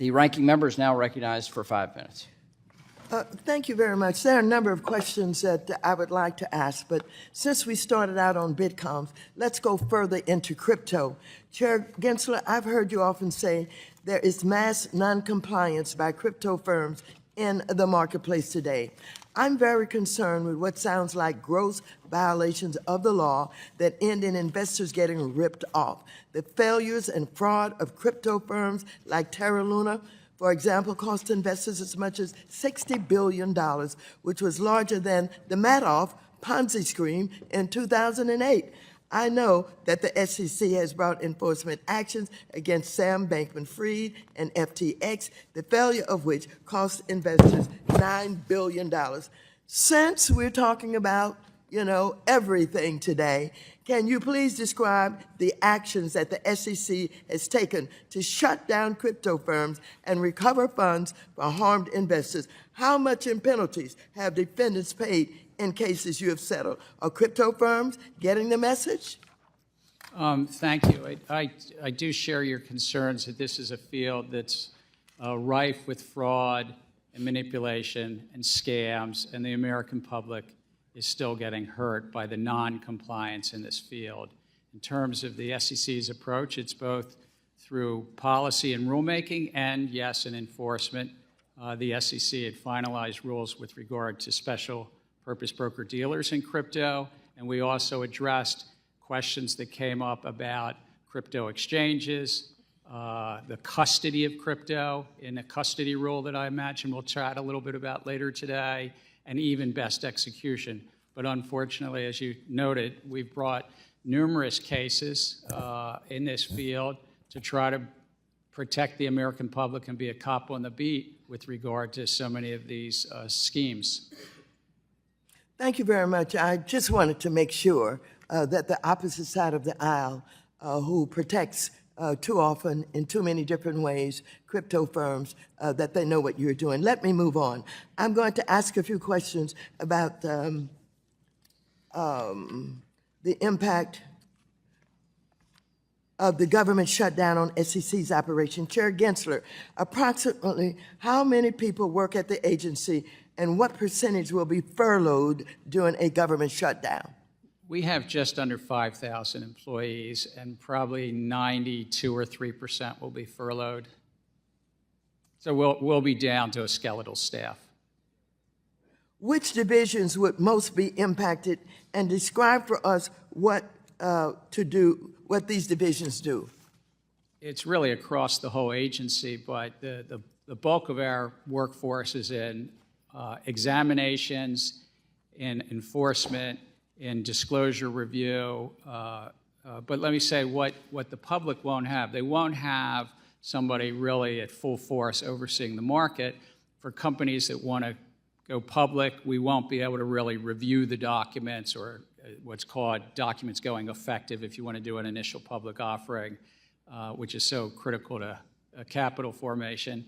The ranking member is now recognized for 5 minutes. Thank you very much. There are a number of questions that I would like to ask, but since we started out on Bitcoins, let's go further into crypto. Chair Gensler, I've heard you often say there is mass noncompliance by crypto firms in the marketplace today. I'm very concerned with what sounds like gross violations of the law that end in investors getting ripped off. The failures and fraud of crypto firms like Terra Luna, for example, cost investors as much as $60 billion, which was larger than the Madoff Ponzi scheme in 2008. I know that the SEC has brought enforcement actions against Sam Bankman-Fried and FTX, the failure of which cost investors $9 billion. Since we're talking about, everything today, can you please describe the actions that the SEC has taken to shut down crypto firms and recover funds for harmed investors? How much in penalties have defendants paid in cases you have settled? Are crypto firms getting the message? Thank you. I do share your concerns that this is a field that's rife with fraud and manipulation and scams, and the American public is still getting hurt by the non-compliance in this field. In terms of the SEC's approach, it's both through policy and rulemaking and, yes, in enforcement. The SEC had finalized rules with regard to special purpose broker-dealers in crypto, and we also addressed questions that came up about crypto exchanges, the custody of crypto in a custody rule that I imagine we'll chat a little bit about later today, and even best execution. But unfortunately, as you noted, we've brought numerous cases in this field to try to protect the American public and be a cop on the beat with regard to so many of these schemes. Thank you very much. I just wanted to make sure that the opposite side of the aisle, who protects too often in too many different ways crypto firms, that they know what you're doing. Let me move on. I'm going to ask a few questions about the impact of the government shutdown on SEC's operation. Chair Gensler, approximately how many people work at the agency and what percentage will be furloughed during a government shutdown? We have just under 5,000 employees, and probably 92 or 3% will be furloughed. So we'll be down to a skeletal staff. Which divisions would most be impacted, and describe for us what these divisions do? It's really across the whole agency, but the bulk of our workforce is in examinations, in enforcement, in disclosure review, but let me say what the public won't have. They won't have somebody really at full force overseeing the market. For companies that want to go public, we won't be able to really review the documents, or what's called documents going effective if you want to do an initial public offering, which is so critical to capital formation.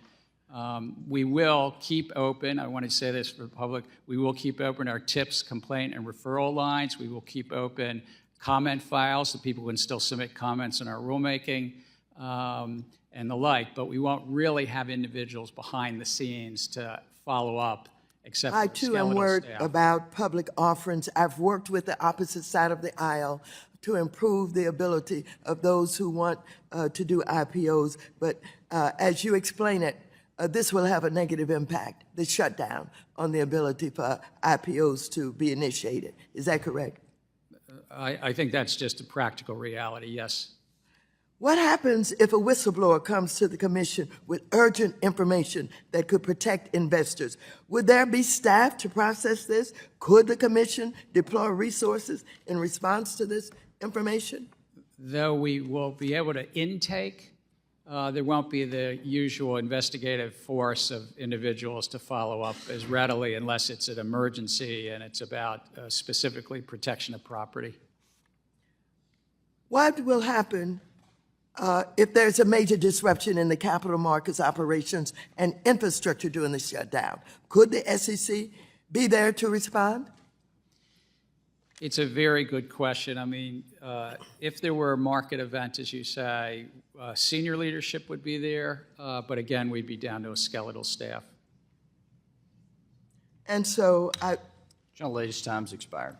We will keep open, I want to say this for the public, we will keep open our tips, complaint, and referral lines. We will keep open comment files so people can still submit comments on our rulemaking and the like, but we won't really have individuals behind the scenes to follow up except I for too am worried about public offerings. I've worked with the opposite side of the aisle to improve the ability of those who want to do IPOs, but as you explain it, this will have a negative impact, the shutdown, on the ability for IPOs to be initiated. Is that correct? I think that's just a practical reality, yes. What happens if a whistleblower comes to the commission with urgent information that could protect investors? Would there be staff to process this? Could the commission deploy resources in response to this information? Though we will be able to intake, there won't be the usual investigative force of individuals to follow up as readily unless it's an emergency and it's about specifically protection of property. What will happen if there's a major disruption in the capital markets operations and infrastructure during the shutdown? Could the SEC be there to respond? It's a very good question. I mean, if there were a market event, as you say, senior leadership would be there, but again, we'd be down to a skeletal staff. And so Gentlelady's time's expired.